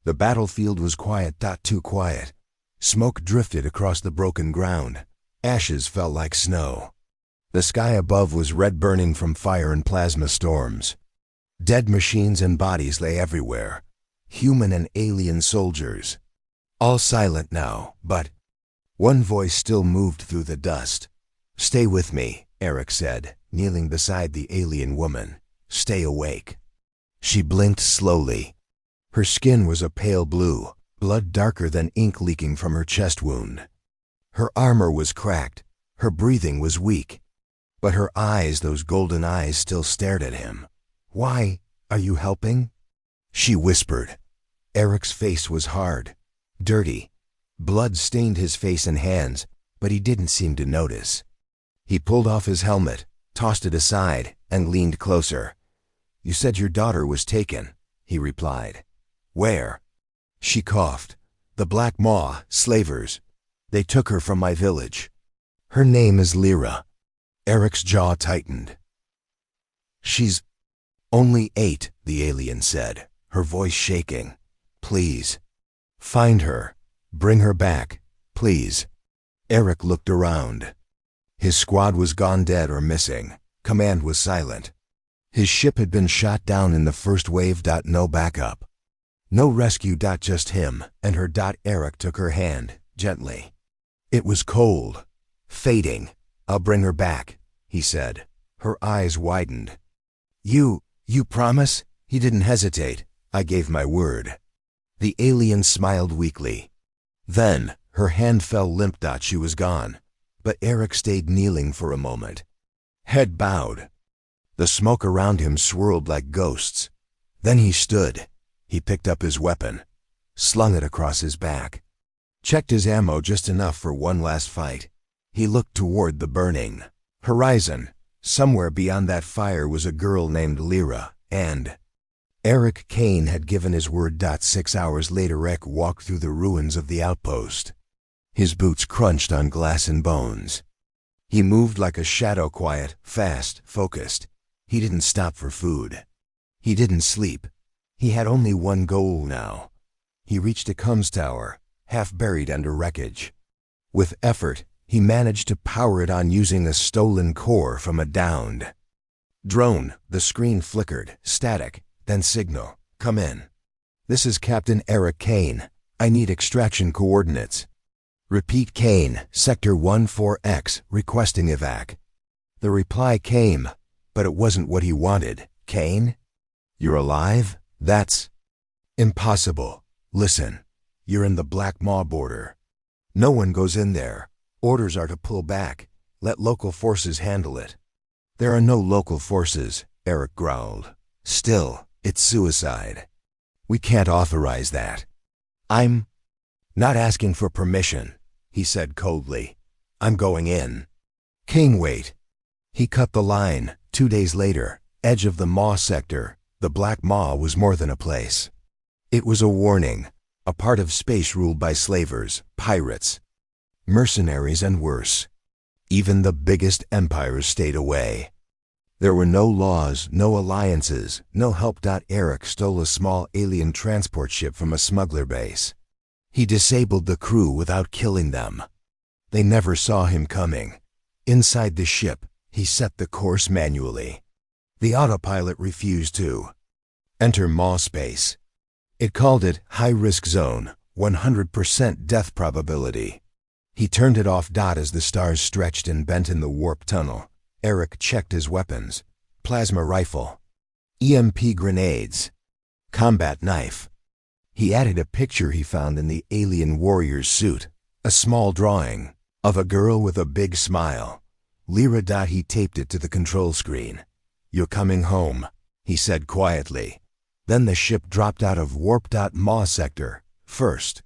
The battlefield was quiet, too quiet. Smoke drifted across the broken ground. Ashes fell like snow. The sky above was red, burning from fire and plasma storms. Dead machines and bodies lay everywhere. Human and alien soldiers. All silent now, but one voice still moved through the dust. "Stay with me," Eric said, kneeling beside the alien woman. "Stay awake." She blinked slowly. Her skin was a pale blue, blood darker than ink leaking from her chest wound. Her armor was cracked. Her breathing was weak. But her eyes, those golden eyes, still stared at him. "Why are you helping?" she whispered. Eric's face was hard, dirty. Blood stained his face and hands, but he didn't seem to notice. He pulled off his helmet, tossed it aside, and leaned closer. "You said your daughter was taken," he replied. "Where?" She coughed. "The Black Maw, slavers. They took her from my village. Her name is Lyra." Eric's jaw tightened. "She's only 8, the alien said, her voice shaking. "Please, find her. Bring her back, please." Eric looked around. His squad was gone, dead or missing. Command was silent. His ship had been shot down in the first wave. No backup. No rescue. Just him and her. Eric took her hand, gently. It was cold, fading. "I'll bring her back," he said. Her eyes widened. You promise?" He didn't hesitate. "I gave my word." The alien smiled weakly. Then her hand fell limp. She was gone. But Eric stayed kneeling for a moment. Head bowed. The smoke around him swirled like ghosts. Then he stood. He picked up his weapon, slung it across his back, checked his ammo, just enough for one last fight. He looked toward the burning horizon. Somewhere beyond that fire was a girl named Lyra, and Eric Kane had given his word. 6 hours later, Eric walked through the ruins of the outpost. His boots crunched on glass and bones. He moved like a shadow, quiet, fast, focused. He didn't stop for food. He didn't sleep. He had only one goal now. He reached a comms tower, half buried under wreckage. With effort, he managed to power it on using a stolen core from a downed drone. The screen flickered, static, then signal. "Come in. This is Captain Eric Kane. I need extraction coordinates." "Repeat, Kane, Sector 14X, requesting evac." The reply came, but it wasn't what he wanted. "Kane? You're alive? That's impossible. Listen, you're in the Black Maw border. No one goes in there. Orders are to pull back. Let local forces handle it." "There are no local forces," Eric growled. "Still, it's suicide. We can't authorize that." "I'm not asking for permission," he said coldly. "I'm going in." "Kane, wait." He cut the line. 2 days later, edge of the Maw sector. The Black Maw was more than a place. It was a warning, a part of space ruled by slavers, pirates, mercenaries, and worse. Even the biggest empires stayed away. There were no laws, no alliances, no help. Eric stole a small alien transport ship from a smuggler base. He disabled the crew without killing them. They never saw him coming. Inside the ship, he set the course manually. The autopilot refused to enter Maw space. It called it high-risk zone, 100% death probability. He turned it off. As the stars stretched and bent in the warp tunnel, Eric checked his weapons. Plasma rifle, EMP grenades, combat knife. He added a picture he found in the alien warrior's suit, a small drawing of a girl with a big smile. Lyra. He taped it to the control screen. "You're coming home," he said quietly. Then the ship dropped out of warp. Maw sector, first.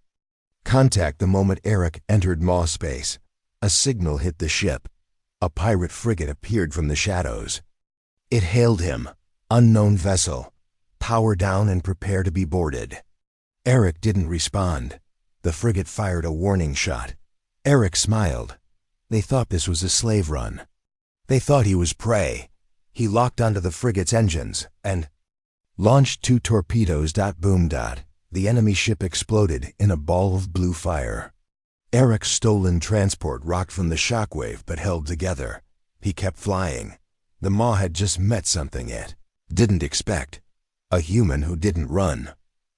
Contact. The moment Eric entered Maw space, a signal hit the ship. A pirate frigate appeared from the shadows. It hailed him. "Unknown vessel. Power down and prepare to be boarded." Eric didn't respond. The frigate fired a warning shot. Eric smiled. They thought this was a slave run. They thought he was prey. He locked onto the frigate's engines and launched 2 torpedoes. Boom. The enemy ship exploded in a ball of blue fire. Eric's stolen transport rocked from the shockwave but held together. He kept flying. The Maw had just met something it didn't expect. A human who didn't run.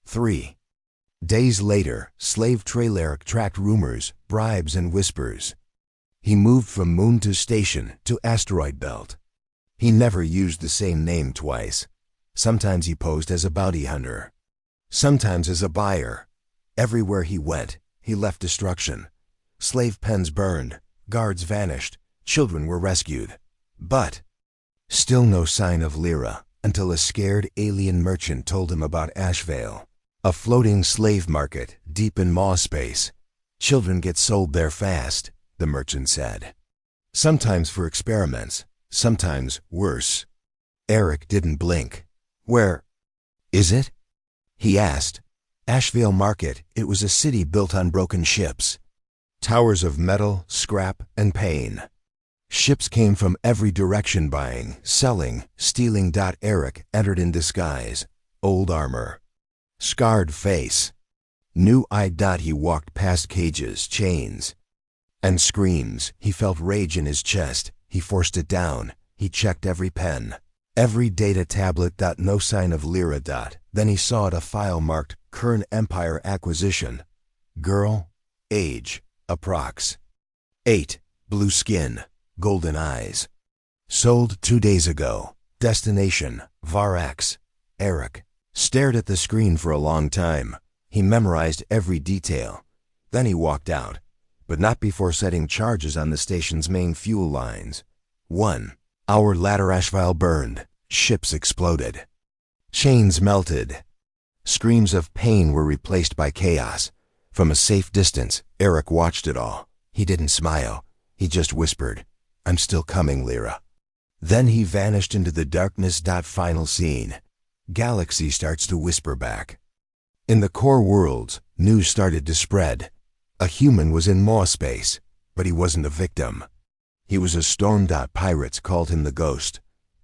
3 days later, slave trail Eric tracked rumors, bribes, and whispers. He moved from moon to station to asteroid belt. He never used the same name twice. Sometimes he posed as a bounty hunter. Sometimes as a buyer. Everywhere he went, he left destruction. Slave pens burned, guards vanished, children were rescued. But still no sign of Lyra, until a scared alien merchant told him about Ashvale, a floating slave market deep in Maw space. Children get sold there fast, the merchant said. Sometimes for experiments, sometimes worse. Eric didn't blink. Where is it? He asked. Ashvale Market, it was a city built on broken ships. Towers of metal, scrap, and pain. Ships came from every direction buying, selling, stealing. Eric entered in disguise. Old armor. Scarred face. New-eyed. He walked past cages, chains, and screams. He felt rage in his chest. He forced it down. He checked every pen, every data tablet. No sign of Lyra. Then he saw it, a file marked Kern Empire Acquisition. Girl, age, approx. 8, blue skin, golden eyes. Sold 2 days ago. Destination, Varax. Eric stared at the screen for a long time. He memorized every detail. Then he walked out, but not before setting charges on the station's main fuel lines. 1 hour later, Ashvale burned. Ships exploded. Chains melted. Screams of pain were replaced by chaos. From a safe distance, Eric watched it all. He didn't smile. He just whispered, "I'm still coming, Lyra." Then he vanished into the darkness. Final scene. Galaxy starts to whisper back. In the core worlds, news started to spread. A human was in Maw space, but he wasn't a victim. He was a storm. Pirates called him the Ghost.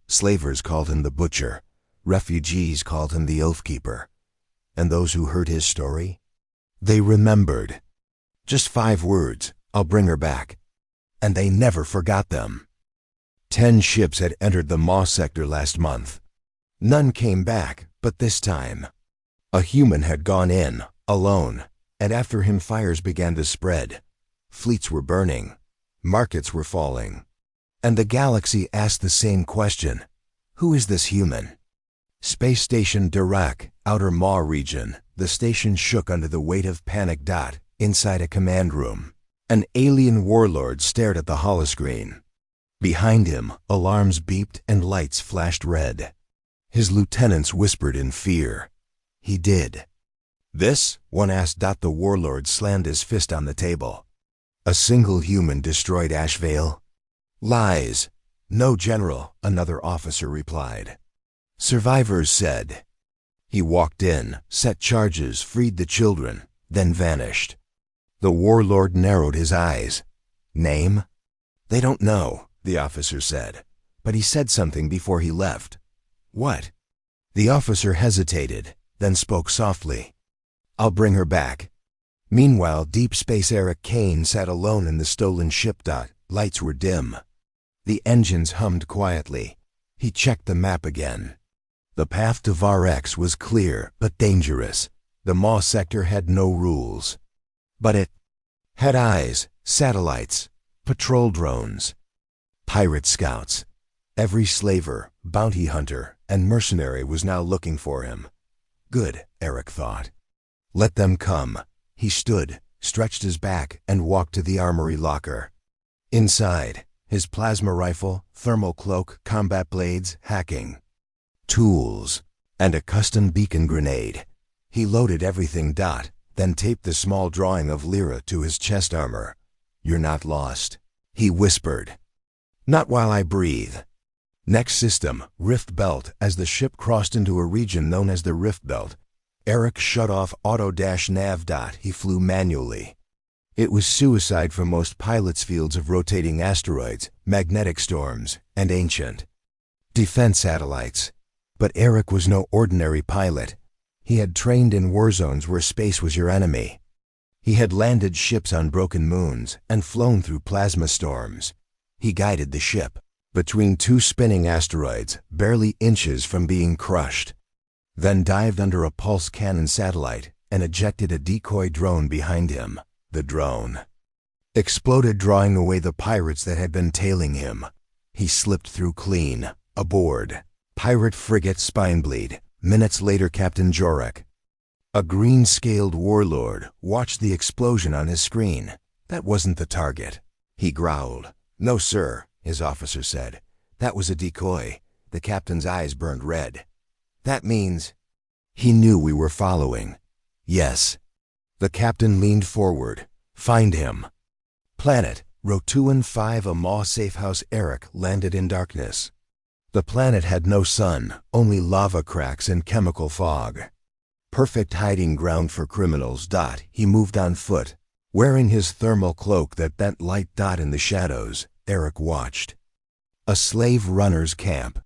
Slavers called him the Butcher. Refugees called him the Oathkeeper. And those who heard his story? They remembered. Just 5 words, "I'll bring her back." And they never forgot them. 10 ships had entered the Maw sector last month. None came back, but this time a human had gone in, alone, and after him fires began to spread. Fleets were burning. Markets were falling. And the galaxy asked the same question. Who is this human? Space Station Dirac, Outer Maw region. The station shook under the weight of panic. Inside a command room, an alien warlord stared at the holoscreen. Behind him, alarms beeped and lights flashed red. His lieutenants whispered in fear. He did. This? One asked. The warlord slammed his fist on the table. A single human destroyed Ashvale? Lies. No, General, another officer replied. Survivors said. He walked in, set charges, freed the children, then vanished. The warlord narrowed his eyes. Name? They don't know, the officer said. But he said something before he left. What? The officer hesitated, then spoke softly. I'll bring her back. Meanwhile, Deep Space Eric Kane sat alone in the stolen ship. Lights were dim. The engines hummed quietly. He checked the map again. The path to Var-X was clear, but dangerous. The Maw sector had no rules. But it had eyes, satellites, patrol drones, pirate scouts. Every slaver, bounty hunter, and mercenary was now looking for him. Good, Eric thought. Let them come. He stood, stretched his back, and walked to the armory locker. Inside, his plasma rifle, thermal cloak, combat blades, hacking tools, and a custom beacon grenade. He loaded everything. Then taped the small drawing of Lyra to his chest armor. You're not lost, he whispered. Not while I breathe. Next system, Rift Belt. As the ship crossed into a region known as the Rift Belt, Eric shut off auto-nav. He flew manually. It was suicide for most pilots' fields of rotating asteroids, magnetic storms, and ancient defense satellites. But Eric was no ordinary pilot. He had trained in war zones where space was your enemy. He had landed ships on broken moons and flown through plasma storms. He guided the ship between two spinning asteroids, barely inches from being crushed, then dived under a pulse cannon satellite and ejected a decoy drone behind him. The drone exploded, drawing away the pirates that had been tailing him. He slipped through clean, aboard pirate frigate Spinebleed. Minutes later, Captain Jorek, a green-scaled warlord, watched the explosion on his screen. That wasn't the target. He growled. "No, sir," his officer said. "That was a decoy." The captain's eyes burned red. "That means—" He knew we were following. "Yes." The captain leaned forward. "Find him." Planet, Rotuan 5, a Maw safehouse. Eric landed in darkness. The planet had no sun, only lava cracks and chemical fog. Perfect hiding ground for criminals. He moved on foot, wearing his thermal cloak that bent light. In the shadows, Eric watched a slave runner's camp.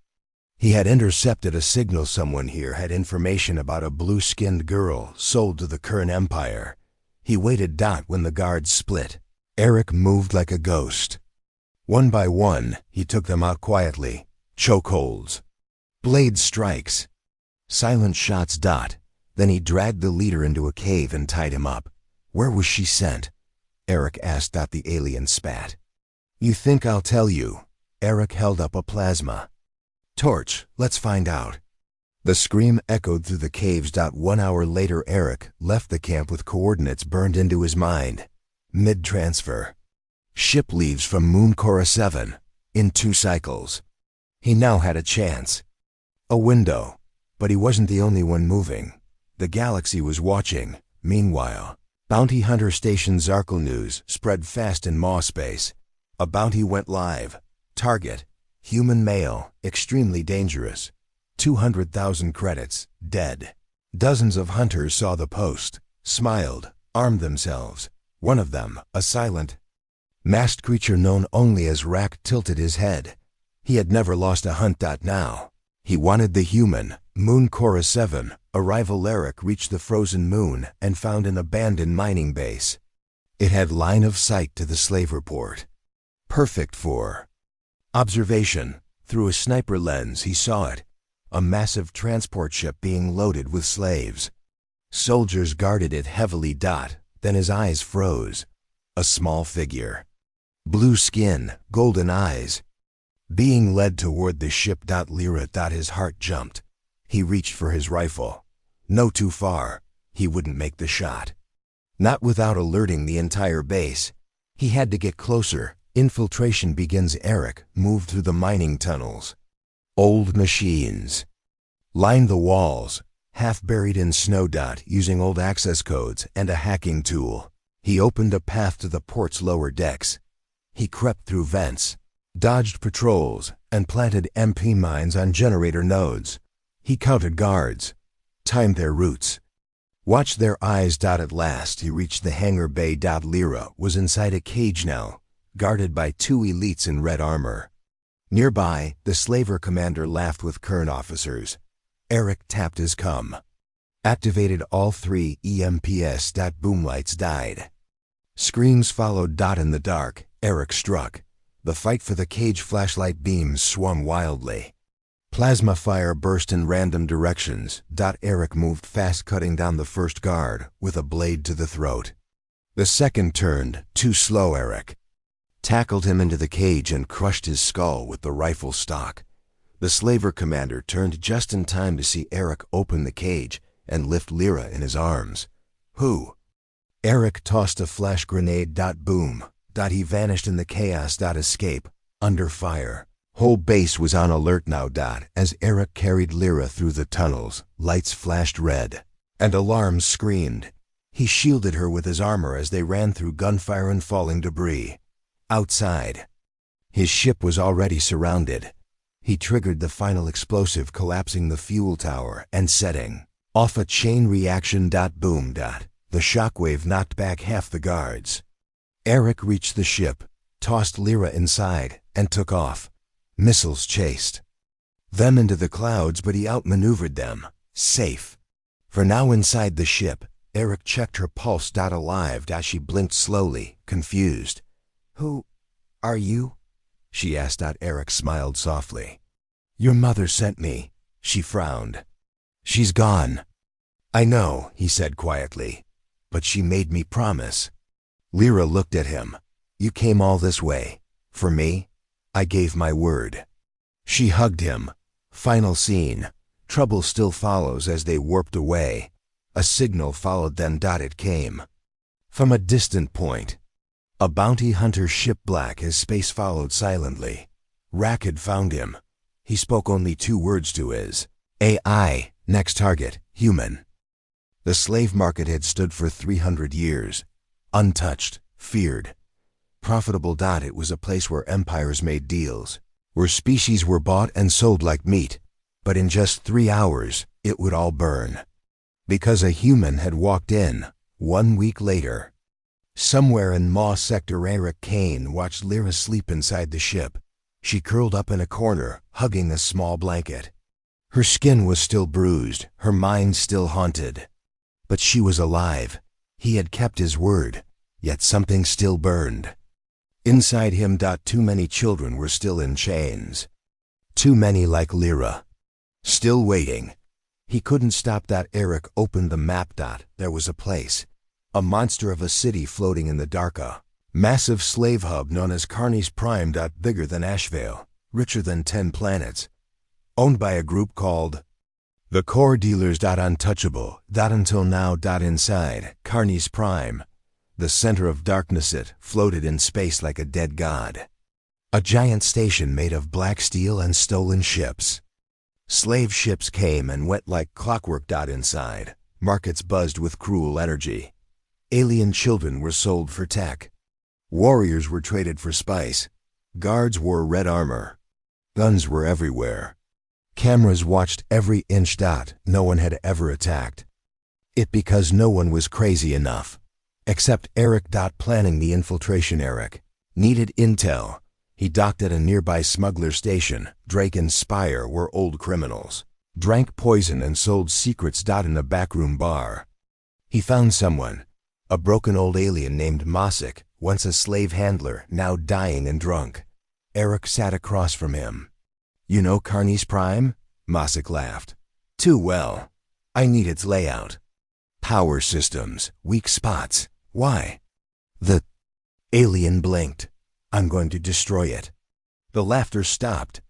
He had intercepted a signal. Someone here had information about a blue-skinned girl sold to the Kern Empire. He waited. When the guards split, Eric moved like a ghost. One by one, he took them out quietly. Chokeholds, blade strikes, silent shots. Then he dragged the leader into a cave and tied him up. "Where was she sent?" Eric asked. The alien spat. "You think I'll tell you?" Eric held up a plasma torch. "Let's find out." The scream echoed through the caves. 1 hour later, Eric left the camp with coordinates burned into his mind. Mid-transfer. Ship leaves from Moon Cora 7 in 2 cycles. He now had a chance. A window. But he wasn't the only one moving. The galaxy was watching. Meanwhile, Bounty Hunter Station Zarkle news spread fast in Maw space. A bounty went live. Target: human male, extremely dangerous. 200,000 credits, dead. Dozens of hunters saw the post, smiled, armed themselves. One of them, a silent, masked creature known only as Rack, tilted his head. He had never lost a hunt. Now he wanted the human. Moon Cora 7, arrival. Eric reached the frozen moon and found an abandoned mining base. It had line of sight to the slave report. Perfect for observation. Through a sniper lens he saw it. A massive transport ship being loaded with slaves. Soldiers guarded it heavily. Then his eyes froze. A small figure. Blue skin, golden eyes. Being led toward the ship. Lyra. His heart jumped. He reached for his rifle. No, too far. He wouldn't make the shot. Not without alerting the entire base. He had to get closer. Infiltration begins. Eric moved through the mining tunnels. Old machines lined the walls, half buried in snow. Using old access codes and a hacking tool, he opened a path to the port's lower decks. He crept through vents, dodged patrols, and planted MP mines on generator nodes. He counted guards, timed their routes, watched their eyes. At last he reached the hangar bay. Lyra was inside a cage now, guarded by 2 elites in red armor. Nearby, the slaver commander laughed with Kern officers. Eric tapped his cum. Activated all 3 EMPS. Boom lights died. Screams followed. In the dark, Eric struck. The fight for the cage. Flashlight beams swung wildly. Plasma fire burst in random directions. Eric moved fast, cutting down the first guard with a blade to the throat. The second turned, too slow. Eric tackled him into the cage and crushed his skull with the rifle stock. The slaver commander turned just in time to see Eric open the cage and lift Lyra in his arms. "Who?" Eric tossed a flash grenade. Boom. He vanished in the chaos. Escape. Under fire. Whole base was on alert now. As Eric carried Lyra through the tunnels, lights flashed red, and alarms screamed. He shielded her with his armor as they ran through gunfire and falling debris. Outside, his ship was already surrounded. He triggered the final explosive, collapsing the fuel tower and setting off a chain reaction. Boom. The shockwave knocked back half the guards. Eric reached the ship, tossed Lyra inside, and took off. Missiles chased them into the clouds, but he outmaneuvered them. Safe. For now inside the ship, Eric checked her pulse. Alive. She blinked slowly, confused. Who are you? She asked. Eric smiled softly. Your mother sent me. She frowned. She's gone. I know, he said quietly. But she made me promise. Lyra looked at him. You came all this way. For me? I gave my word. She hugged him. Final scene. Trouble still follows as they warped away. A signal followed then. It came. From a distant point. A bounty hunter ship. Black as space followed silently. Rack had found him. He spoke only 2 words to his AI, next target, human. The slave market had stood for 300 years. Untouched, feared. Profitable. It was a place where empires made deals, where species were bought and sold like meat. But in just 3 hours, it would all burn. Because a human had walked in, 1 week later. Somewhere in Maw Sector, Eric Kane watched Lyra sleep inside the ship. She curled up in a corner, hugging a small blanket. Her skin was still bruised, her mind still haunted. But she was alive. He had kept his word, yet something still burned. Inside him. Too many children were still in chains. Too many like Lyra. Still waiting. He couldn't stop. Eric opened the map. There was a place. A monster of a city floating in the dark. A massive slave hub known as Carnes Prime. Bigger than Ashvale. Richer than 10 planets. Owned by a group called the Core Dealers. Untouchable. Until now. Inside Carnes Prime, the center of darkness, it floated in space like a dead god. A giant station made of black steel and stolen ships. Slave ships came and went like clockwork. Inside, markets buzzed with cruel energy. Alien children were sold for tech. Warriors were traded for spice. Guards wore red armor. Guns were everywhere. Cameras watched every inch. No one had ever attacked. It because no one was crazy enough. Except Eric. Planning the infiltration. Eric needed intel. He docked at a nearby smuggler station. Drake and Spire were old criminals. Drank poison and sold secrets. In a backroom bar. He found someone. A broken old alien named Mosik, once a slave handler, now dying and drunk. Eric sat across from him. You know Carnes Prime? Mosik laughed. Too well. I need its layout. Power systems, weak spots. Why? The alien blinked. I'm going to destroy it. The laughter stopped.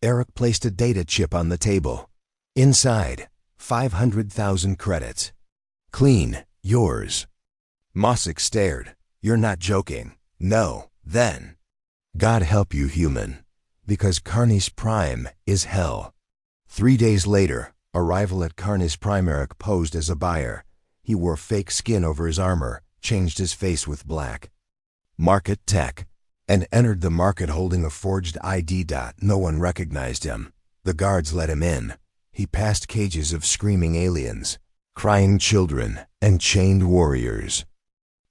Eric placed a data chip on the table. Inside, 500,000 credits. Clean, yours. Mosik stared. You're not joking. No, then. God help you, human. Because Carnes Prime is hell. 3 days later, arrival at Carnes Prime. Eric posed as a buyer. He wore fake skin over his armor, changed his face with black. Market tech. And entered the market holding a forged ID. No one recognized him. The guards let him in. He passed cages of screaming aliens, crying children, and chained warriors.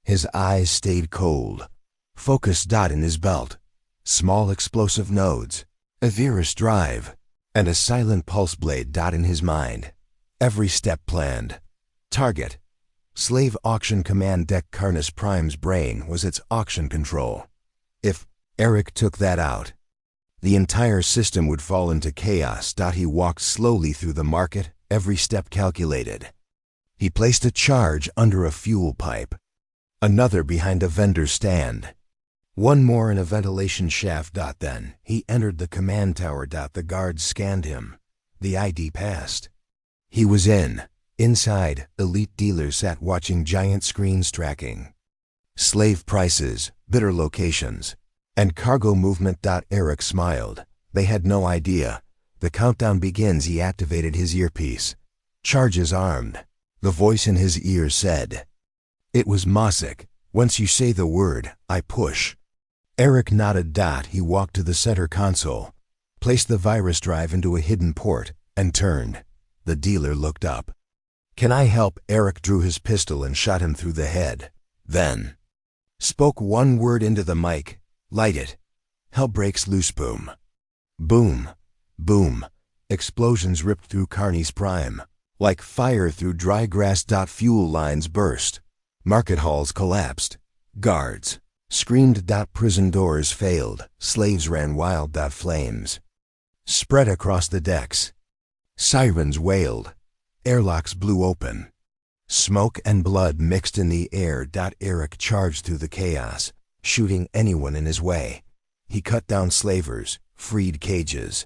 His eyes stayed cold. Focused. In his belt. Small explosive nodes, a virus drive, and a silent pulse blade. In his mind. Every step planned. Target. Slave auction command deck. Carnes Prime's brain was its auction control. If Eric took that out, the entire system would fall into chaos. He walked slowly through the market, every step calculated. He placed a charge under a fuel pipe, another behind a vendor stand, one more in a ventilation shaft. Then he entered the command tower. The guards scanned him. The ID passed. He was in. Inside, elite dealers sat watching giant screens tracking slave prices, bidder locations, and cargo movement. Eric smiled. They had no idea. The countdown begins. He activated his earpiece. Charges armed. The voice in his ear said. It was Mosik. Once you say the word, I push. Eric nodded. He walked to the center console, placed the virus drive into a hidden port, and turned. The dealer looked up. Can I help? Eric drew his pistol and shot him through the head. Then spoke one word into the mic. Light it. Hell breaks loose. Boom. Boom. Boom. Explosions ripped through Carnes Prime. Like fire through dry grass. Fuel lines burst. Market halls collapsed. Guards screamed. Prison doors failed. Slaves ran wild. Flames spread across the decks. Sirens wailed. Airlocks blew open. Smoke and blood mixed in the air. Eric charged through the chaos, shooting anyone in his way. He cut down slavers, freed cages,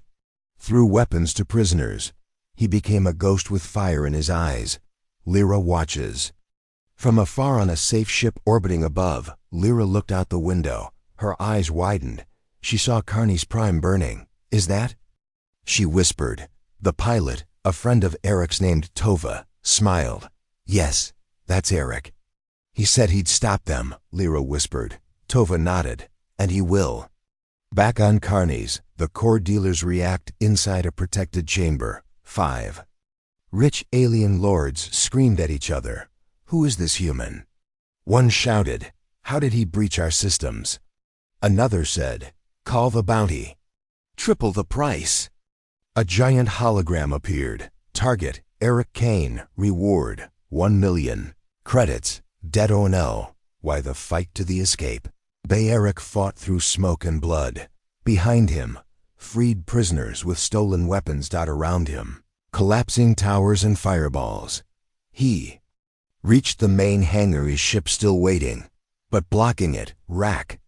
threw weapons to prisoners. He became a ghost with fire in his eyes. Lyra watches. From afar on a safe ship orbiting above, Lyra looked out the window. Her eyes widened. She saw Carney's Prime burning. "Is that?" she whispered. The pilot, a friend of Eric's named Tova, smiled. "Yes, that's Eric. He said he'd stop them," Lyra whispered. Tova nodded. "And he will." Back on Carney's, the core dealers react inside a protected chamber. 5 rich alien lords screamed at each other. "Who is this human?" One shouted, "How did he breach our systems?" Another said, "Call the bounty. Triple the price." A giant hologram appeared. Target, Eric Kane. Reward, 1 million. Credits, Dead O&L. Why the fight to the escape? Bay Eric fought through smoke and blood. Behind him, freed prisoners with stolen weapons. Around him, collapsing towers and fireballs. He reached the main hangar, his ship still waiting, but blocking it, Rack,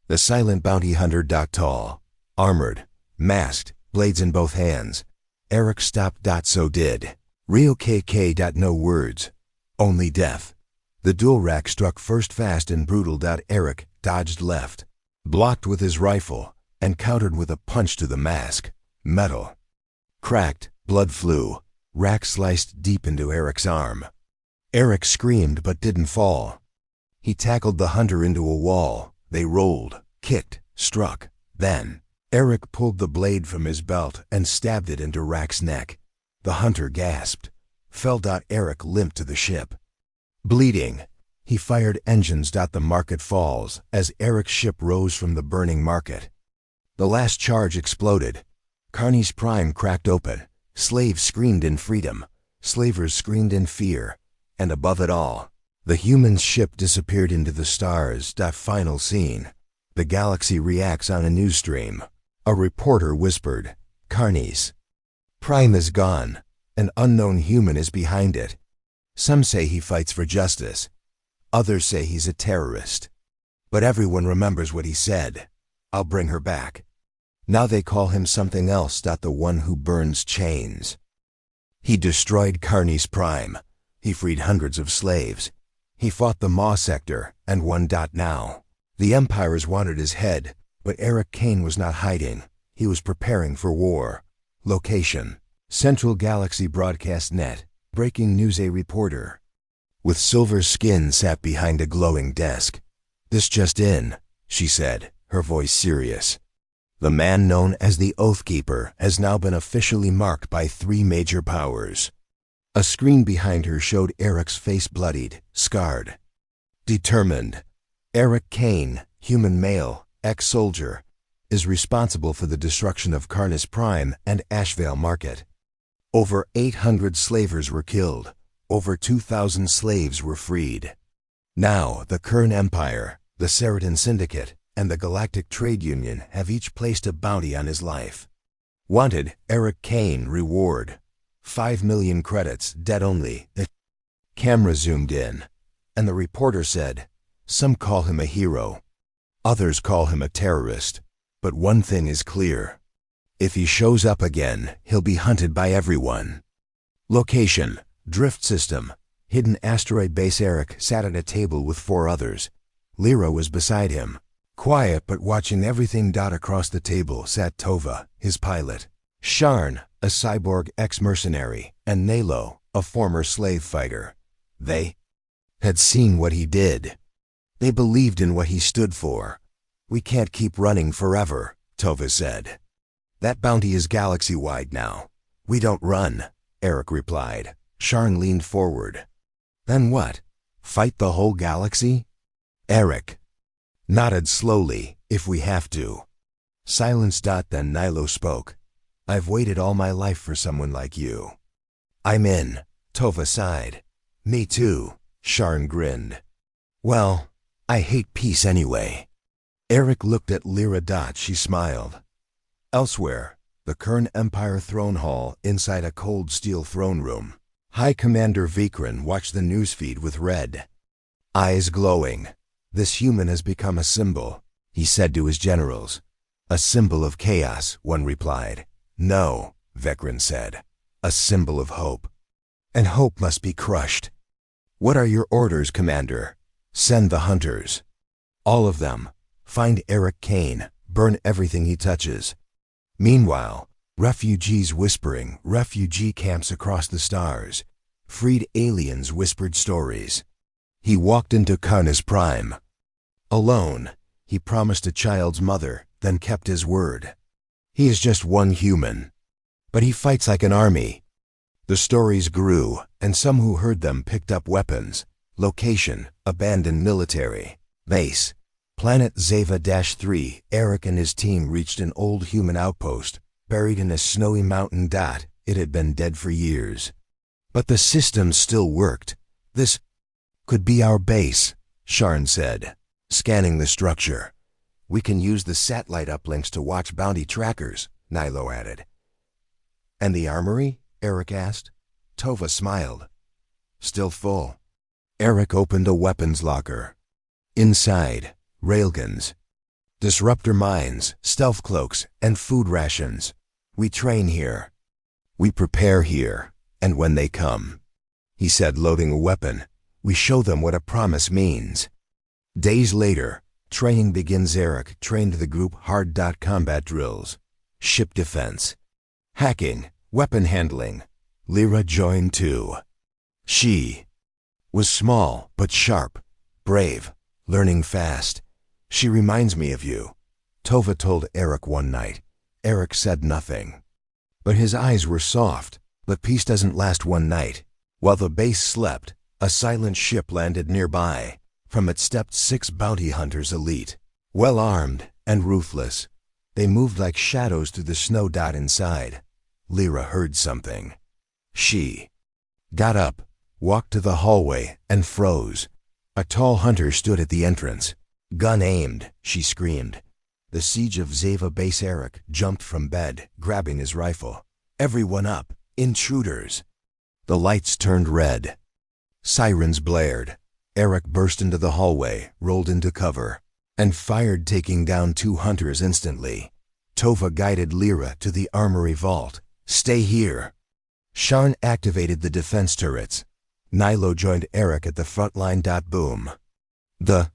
the silent bounty hunter. Tall, armored, masked, blades in both hands. Eric stopped. So did Rio KK. No words, only death. The dual Rack struck first, fast and brutal. Eric dodged left, blocked with his rifle, and countered with a punch to the mask. Metal cracked, blood flew. Rack sliced deep into Eric's arm. Eric screamed but didn't fall. He tackled the hunter into a wall. They rolled, kicked, struck. Then Eric pulled the blade from his belt and stabbed it into Rack's neck. The hunter gasped, fell. Eric limped to the ship. Bleeding, he fired engines. The market falls as Eric's ship rose from the burning market. The last charge exploded. Carney's Prime cracked open. Slaves screamed in freedom. Slavers screamed in fear. And above it all, the human ship disappeared into the stars. Final scene. The galaxy reacts on a news stream. A reporter whispered, "Carney's Prime is gone. An unknown human is behind it. Some say he fights for justice. Others say he's a terrorist. But everyone remembers what he said. I'll bring her back. Now they call him something else. The one who burns chains." He destroyed Carney's Prime. He freed hundreds of slaves. He fought the Maw sector and won. Now the empires wanted his head, but Eric Kane was not hiding. He was preparing for war. Location: Central Galaxy Broadcast Net. Breaking news. A reporter with silver skin sat behind a glowing desk. "This just in," she said, her voice serious. "The man known as the Oathkeeper has now been officially marked by 3 major powers." A screen behind her showed Eric's face, bloodied, scarred, determined. Eric Kane, human male, ex-soldier, is responsible for the destruction of Carney's Prime and Ashvale Market. Over 800 slavers were killed. Over 2,000 slaves were freed. Now, the Kern Empire, the Seriton Syndicate, and the Galactic Trade Union have each placed a bounty on his life. Wanted, Eric Kane. Reward, 5 million credits. Dead only. The camera zoomed in, and the reporter said, "Some call him a hero. Others call him a terrorist. But one thing is clear. If he shows up again, he'll be hunted by everyone." Location: Drift System. Hidden asteroid base. Eric sat at a table with 4 others. Lyra was beside him. Quiet but watching everything. Across the table sat Tova, his pilot. Sharn, a cyborg ex-mercenary, and Nalo, a former slave fighter. They had seen what he did. They believed in what he stood for. "We can't keep running forever," Tova said. "That bounty is galaxy-wide now. We don't run," Eric replied. Sharn leaned forward. "Then what? Fight the whole galaxy?" Eric nodded slowly. "If we have to." Silence. Then Nilo spoke. "I've waited all my life for someone like you." "I'm in," Tova sighed. Me too, Sharn grinned. Well, I hate peace anyway. Eric looked at Lyra. She smiled. Elsewhere, the Kern Empire throne hall inside a cold steel throne room. High Commander Vikran watched the newsfeed with red eyes glowing. This human has become a symbol, he said to his generals. A symbol of chaos, one replied. No, Vikran said. A symbol of hope. And hope must be crushed. What are your orders, Commander? Send the hunters. All of them. Find Eric Kane. Burn everything he touches. Meanwhile, refugees whispering, refugee camps across the stars. Freed aliens whispered stories. He walked into Karna's prime. Alone, he promised a child's mother, then kept his word. He is just one human. But he fights like an army. The stories grew, and some who heard them picked up weapons. Location, abandoned military base. Planet Zeva-3, Eric and his team reached an old human outpost, buried in a snowy mountain. It had been dead for years. But the system still worked. This could be our base, Sharn said, scanning the structure. We can use the satellite uplinks to watch bounty trackers, Nilo added. And the armory? Eric asked. Tova smiled. Still full. Eric opened a weapons locker. Inside, railguns, disruptor mines, stealth cloaks, and food rations. We train here. We prepare here, and when they come, he said, loading a weapon, we show them what a promise means. Days later, training begins. Eric trained the group hard. Combat drills, ship defense, hacking, weapon handling. Lyra joined too. She was small but sharp, brave, learning fast. She reminds me of you, Tova told Eric one night. Eric said nothing. But his eyes were soft. But peace doesn't last one night. While the base slept, a silent ship landed nearby. From it stepped 6 bounty hunters elite, well-armed and ruthless. They moved like shadows through the snow. Inside, Lyra heard something. She got up, walked to the hallway, and froze. A tall hunter stood at the entrance. Gun aimed, she screamed. The siege of Zeva base. Eric jumped from bed, grabbing his rifle. Everyone up, intruders. The lights turned red. Sirens blared. Eric burst into the hallway, rolled into cover, and fired, taking down 2 hunters instantly. Tova guided Lyra to the armory vault. Stay here. Sharn activated the defense turrets. Nilo joined Eric at the front line. Boom. The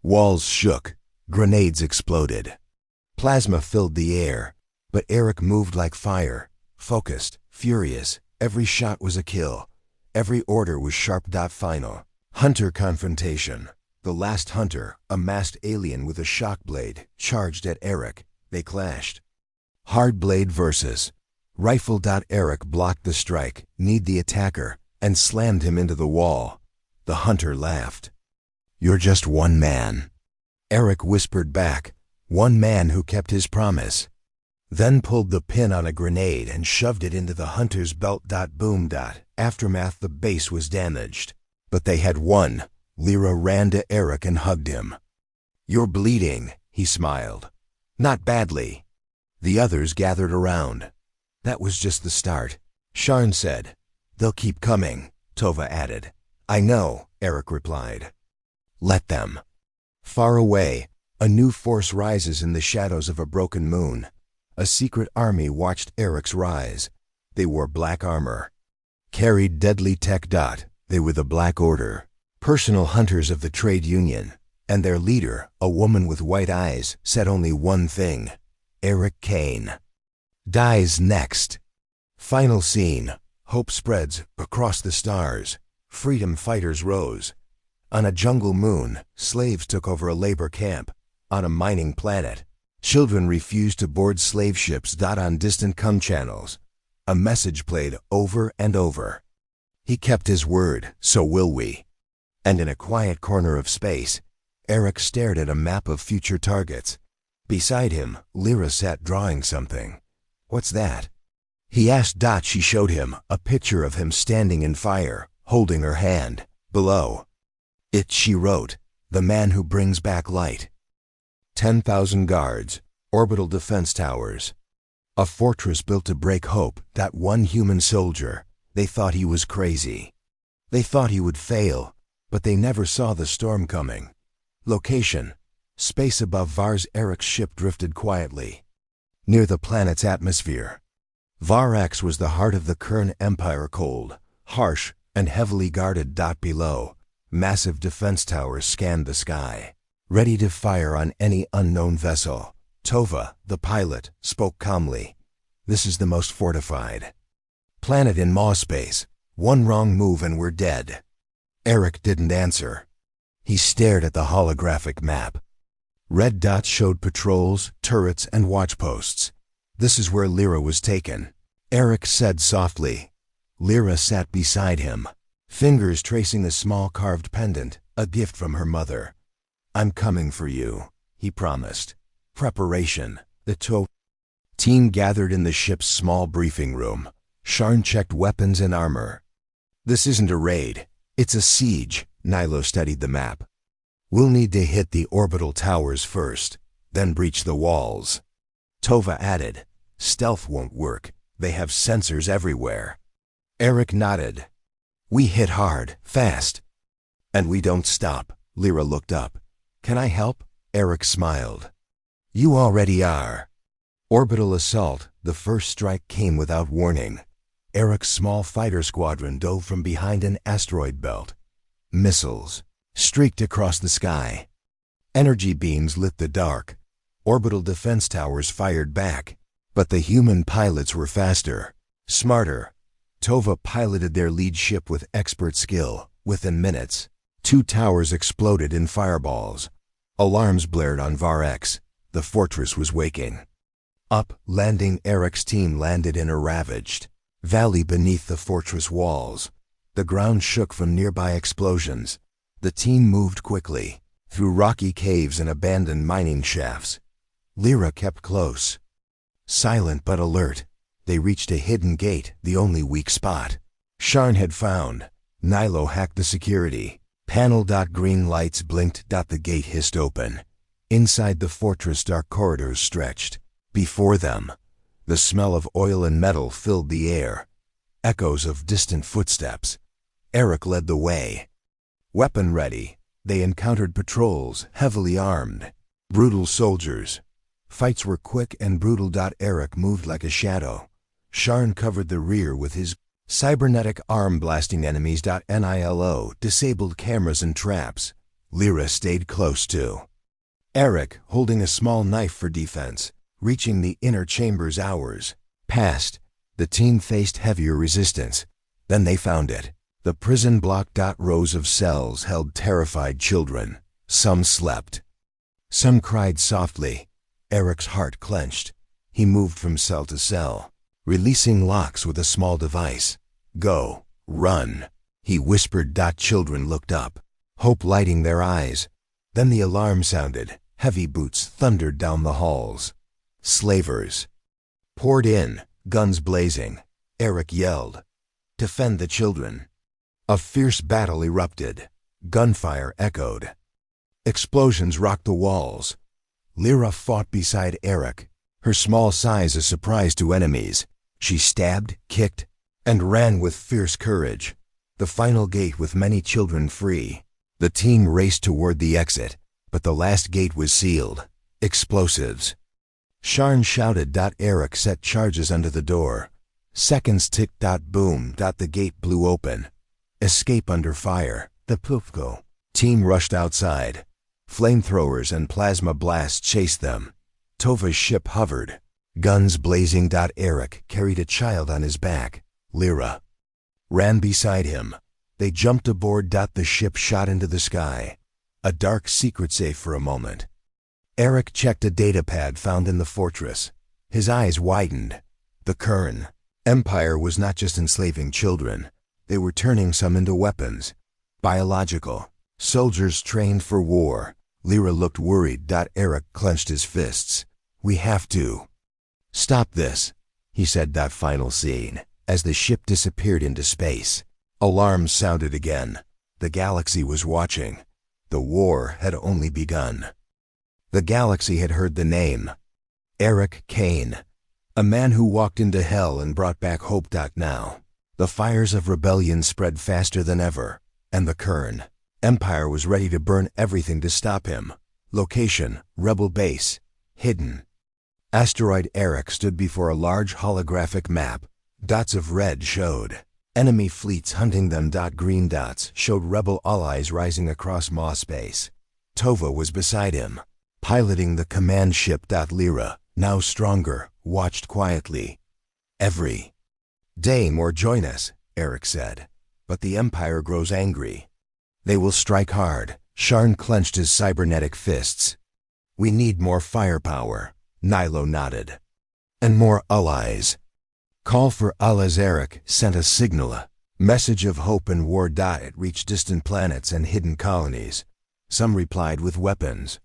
walls shook. Grenades exploded. Plasma filled the air, but Eric moved like fire, focused, furious. Every shot was a kill. Every order was sharp. Final. Hunter confrontation. The last hunter, a masked alien with a shock blade, charged at Eric. They clashed. Hard blade versus rifle. Eric blocked the strike, kneed the attacker, and slammed him into the wall. The hunter laughed. You're just one man. Eric whispered back, one man who kept his promise. Then pulled the pin on a grenade and shoved it into the hunter's belt. Boom. Aftermath. The base was damaged. But they had won. Lyra ran to Eric and hugged him. You're bleeding, he smiled. Not badly. The others gathered around. That was just the start, Sharn said. They'll keep coming, Tova added. I know, Eric replied. Let them. Far away, a new force rises in the shadows of a broken moon. A secret army watched Eric's rise. They wore black armor, carried deadly tech. They were the Black Order, personal hunters of the trade union, and their leader, a woman with white eyes, said only one thing: Eric Kane dies next. Final scene. Hope spreads across the stars. Freedom fighters rose. On a jungle moon, slaves took over a labor camp. On a mining planet, children refused to board slave ships. On distant com channels, a message played over and over. He kept his word, so will we. And in a quiet corner of space, Eric stared at a map of future targets. Beside him, Lyra sat drawing something. What's that? He asked. She showed him a picture of him standing in fire, holding her hand. Below it she wrote, "The man who brings back light." 10,000 guards, orbital defense towers. A fortress built to break hope. That one human soldier. They thought he was crazy. They thought he would fail, but they never saw the storm coming. Location: space above Var's. Eric's ship drifted quietly near the planet's atmosphere. Var X was the heart of the Kern Empire, cold, harsh, and heavily guarded. Below, massive defense towers scanned the sky, ready to fire on any unknown vessel. Tova, the pilot, spoke calmly. "This is the most fortified planet in Maw space. One wrong move and we're dead." Eric didn't answer. He stared at the holographic map. Red dots showed patrols, turrets, and watchposts. "This is where Lyra was taken," Eric said softly. Lyra sat beside him, fingers tracing a small carved pendant, a gift from her mother. "I'm coming for you," he promised. Preparation. The team gathered in the ship's small briefing room. Sharn checked weapons and armor. "This isn't a raid. It's a siege." Nilo studied the map. "We'll need to hit the orbital towers first, then breach the walls." Tova added, "Stealth won't work. They have sensors everywhere." Eric nodded. "We hit hard, fast. And we don't stop." Lyra looked up. "Can I help?" Eric smiled. "You already are." Orbital assault. The first strike came without warning. Eric's small fighter squadron dove from behind an asteroid belt. Missiles streaked across the sky. Energy beams lit the dark. Orbital defense towers fired back. But the human pilots were faster, smarter. Tova piloted their lead ship with expert skill. Within minutes, 2 towers exploded in fireballs. Alarms blared on Var X. The fortress was waking up. Landing. Eric's team landed in a ravaged valley beneath the fortress walls. The ground shook from nearby explosions. The team moved quickly, through rocky caves and abandoned mining shafts. Lyra kept close, silent but alert. They reached a hidden gate, the only weak spot Sharn had found. Nilo hacked the security panel. Green lights blinked. The gate hissed open. Inside the fortress, dark corridors stretched. Before them, the smell of oil and metal filled the air. Echoes of distant footsteps. Eric led the way. Weapon ready, they encountered patrols, heavily armed. Brutal soldiers. Fights were quick and brutal. Eric moved like a shadow. Sharn covered the rear with his cybernetic arm, blasting enemies. Nilo disabled cameras and traps. Lyra stayed close too. Eric, holding a small knife for defense, reaching the inner chambers. Hours passed. The team faced heavier resistance. Then they found it. The prison block. Rows of cells held terrified children. Some slept. Some cried softly. Eric's heart clenched. He moved from cell to cell, releasing locks with a small device. "Go, run," he whispered. Children looked up, hope lighting their eyes. Then the alarm sounded. Heavy boots thundered down the halls. Slavers poured in, guns blazing. Eric yelled, "Defend the children." A fierce battle erupted. Gunfire echoed. Explosions rocked the walls. Lyra fought beside Eric, her small size a surprise to enemies. She stabbed, kicked, and ran with fierce courage. The final gate, with many children free. The team raced toward the exit, but the last gate was sealed. Explosives. Sharn shouted. Eric set charges under the door. Seconds ticked. Boom. The gate blew open. Escape under fire. The Pufko team rushed outside. Flamethrowers and plasma blasts chased them. Tova's ship hovered, guns blazing. Eric carried a child on his back. Lyra ran beside him. They jumped aboard. The ship shot into the sky. A dark secret safe for a moment. Eric checked a datapad found in the fortress. His eyes widened. The Kern Empire was not just enslaving children. They were turning some into weapons. Biological. Soldiers trained for war. Lyra looked worried. Eric clenched his fists. "We have to stop this." he said. That final scene, as the ship disappeared into space. Alarms sounded again. The galaxy was watching. The war had only begun. The galaxy had heard the name. Eric Kane, a man who walked into hell and brought back hope. Now, the fires of rebellion spread faster than ever, and the Kern Empire was ready to burn everything to stop him. Location, Rebel base, hidden. Asteroid Eric stood before a large holographic map. Dots of red showed enemy fleets hunting them. Green dots showed rebel allies rising across Maw space. Tova was beside him, piloting the command ship. Lyra, now stronger, watched quietly. Every day more join us, Eric said. But the Empire grows angry. They will strike hard. Sharn clenched his cybernetic fists. We need more firepower, Nilo nodded. And more allies. Call for allies. Eric sent a signal, a message of hope and war. It reached distant planets and hidden colonies. Some replied with weapons.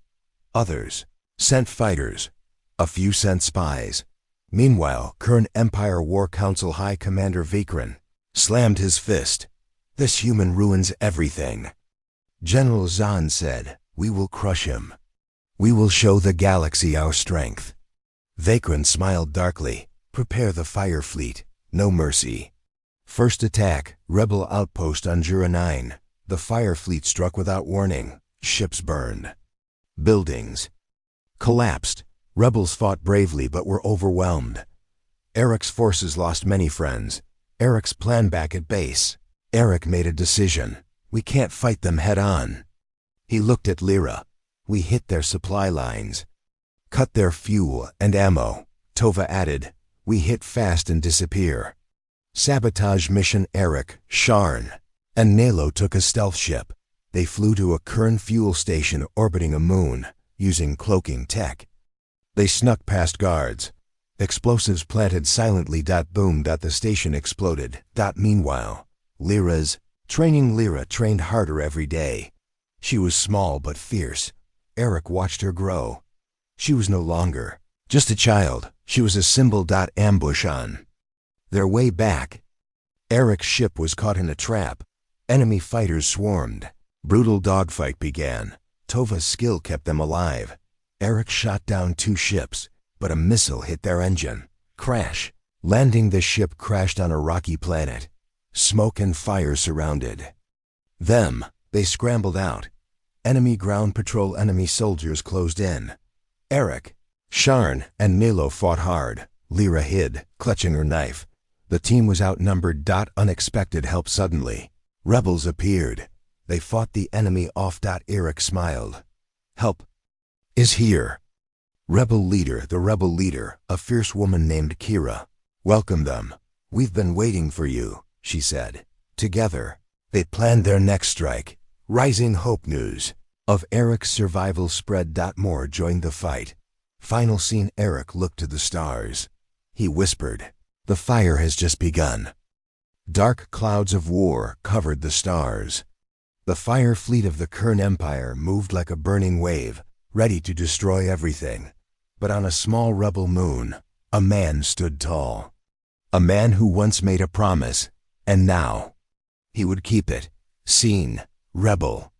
Others sent fighters. A few sent spies. Meanwhile, Kern Empire War Council High Commander Vikran slammed his fist. This human ruins everything. General Zahn said, we will crush him. We will show the galaxy our strength. Vikran smiled darkly. Prepare the fire fleet. No mercy. First attack, rebel outpost on Jura 9. The fire fleet struck without warning. Ships burned. Buildings collapsed. Rebels fought bravely but were overwhelmed. Eric's forces lost many friends. Eric's plan back at base. Eric made a decision. We can't fight them head on. He looked at Lyra. We hit their supply lines. Cut their fuel and ammo. Tova added. We hit fast and disappear. Sabotage mission. Eric, Sharn, and Nalo took a stealth ship. They flew to a Kern fuel station orbiting a moon, using cloaking tech. They snuck past guards. Explosives planted silently. Boom. The station exploded. Meanwhile, Lyra's training. Lyra trained harder every day. She was small but fierce. Eric watched her grow. She was no longer just a child. She was a symbol. Ambush on their way back. Eric's ship was caught in a trap. Enemy fighters swarmed. Brutal dogfight began. Tova's skill kept them alive. Eric shot down 2 ships, but a missile hit their engine. Crash. Landing, the ship crashed on a rocky planet. Smoke and fire surrounded them. They scrambled out. Enemy ground patrol. Enemy soldiers closed in. Eric, Sharn, and Nilo fought hard. Lyra hid, clutching her knife. The team was outnumbered. Unexpected help suddenly. Rebels appeared. They fought the enemy off. Eric smiled. Help is here. Rebel leader, the rebel leader, a fierce woman named Kira. Welcome them. We've been waiting for you, she said. Together, they planned their next strike. Rising hope news of Eric's survival spread. More joined the fight. Final scene. Eric looked to the stars. He whispered, the fire has just begun. Dark clouds of war covered the stars. The fire fleet of the Kern Empire moved like a burning wave, ready to destroy everything. But on a small rebel moon, a man stood tall. A man who once made a promise, and now he would keep it. Scene, rebel.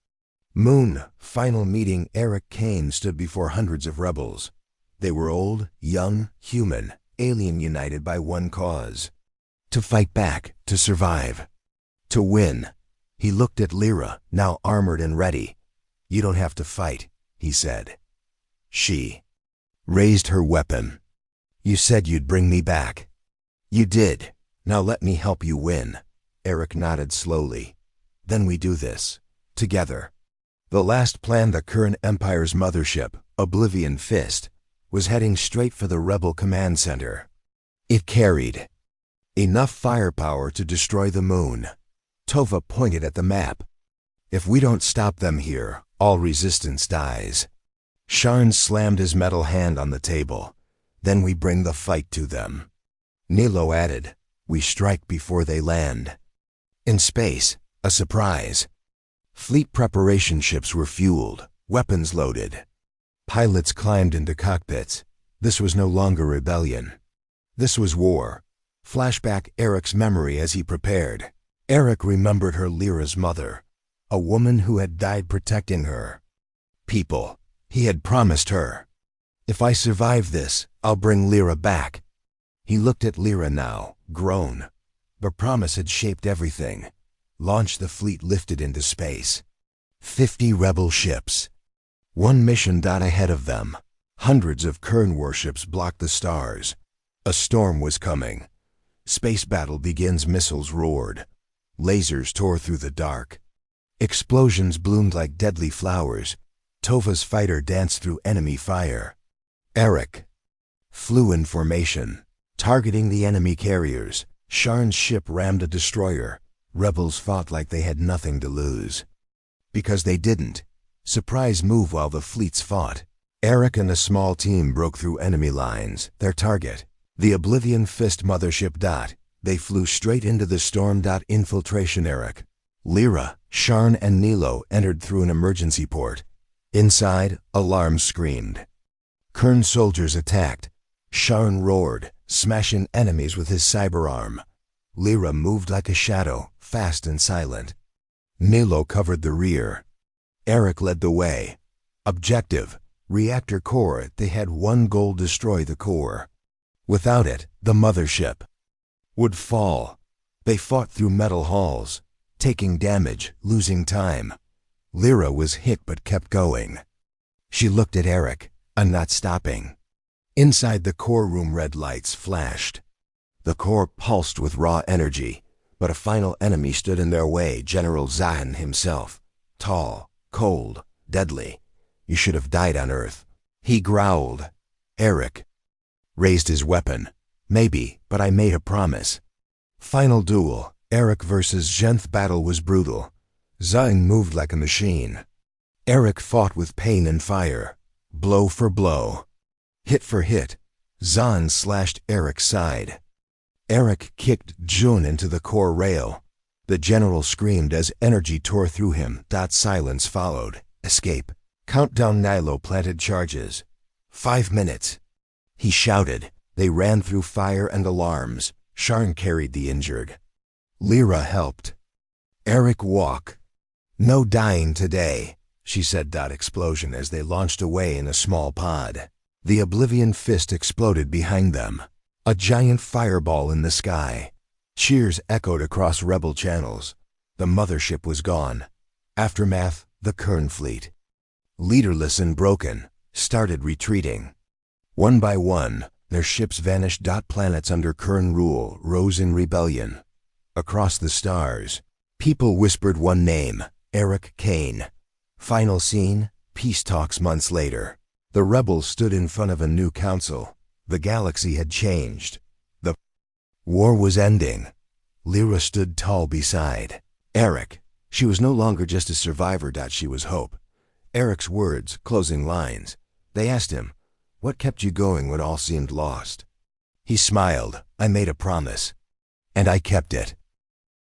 Moon, final meeting. Eric Kane stood before hundreds of rebels. They were old, young, human, alien, united by one cause. To fight back, to survive, to win. He looked at Lyra, now armored and ready. You don't have to fight, he said. She raised her weapon. You said you'd bring me back. You did. Now let me help you win. Eric nodded slowly. Then we do this. Together. The last plan, the Kern Empire's mothership, Oblivion Fist, was heading straight for the rebel command center. It carried enough firepower to destroy the moon. Tova pointed at the map. If we don't stop them here, all resistance dies. Sharn slammed his metal hand on the table. Then we bring the fight to them. Nilo added, we strike before they land. In space, a surprise. Fleet preparation ships were fueled, weapons loaded. Pilots climbed into cockpits. This was no longer rebellion. This was war. Flashback Eric's memory as he prepared. Eric remembered her Lyra's mother, a woman who had died protecting her people. He had promised her, "If I survive this, I'll bring Lyra back." He looked at Lyra now, grown. The promise had shaped everything. Launch the fleet lifted into space. 50 rebel ships. One mission ahead of them. Hundreds of Kern warships blocked the stars. A storm was coming. Space battle begins, missiles roared. Lasers tore through the dark. Explosions bloomed like deadly flowers. Tova's fighter danced through enemy fire. Eric flew in formation, targeting the enemy carriers. Sharn's ship rammed a destroyer. Rebels fought like they had nothing to lose. Because they didn't. Surprise move while the fleets fought. Eric and a small team broke through enemy lines. Their target, the Oblivion Fist mothership. They flew straight into the storm. Infiltration. Eric, Lyra, Sharn and Nilo entered through an emergency port. Inside, alarms screamed. Kern soldiers attacked. Sharn roared, smashing enemies with his cyber arm. Lyra moved like a shadow, fast and silent. Nilo covered the rear. Eric led the way. Objective, reactor core. They had one goal: destroy the core. Without it, the mothership would fall. They fought through metal halls, taking damage, losing time. Lyra was hit but kept going. She looked at Eric, and not stopping. Inside the core room, red lights flashed. The core pulsed with raw energy, but a final enemy stood in their way: General Zahan himself. Tall, cold, deadly. "You should have died on Earth," he growled. Eric raised his weapon. "Maybe, but I made a promise." Final duel. Eric versus Zenth. Battle was brutal. Zahan moved like a machine. Eric fought with pain and fire. Blow for blow. Hit for hit. Zahan slashed Eric's side. Eric kicked Jun into the core rail. The general screamed as energy tore through him. Silence followed. Escape. Countdown. Nilo planted charges. 5 minutes. He shouted. They ran through fire and alarms. Sharn carried the injured. Lyra helped. Eric walk. "No dying today," she said. Explosion as they launched away in a small pod. The Oblivion Fist exploded behind them. A giant fireball in the sky. Cheers echoed across rebel channels. The mothership was gone. Aftermath. The Kern fleet, leaderless and broken, started retreating. One by one, their ships vanished. Planets under Kern rule rose in rebellion. Across the stars, people whispered one name: Eric Kane. Final scene, peace talks. Months later, the rebels stood in front of a new council. The galaxy had changed. The war was ending. Lyra stood tall beside Eric. She was no longer just a survivor. She was hope. Eric's words, closing lines. They asked him, "What kept you going when all seemed lost?" He smiled. "I made a promise, and I kept it."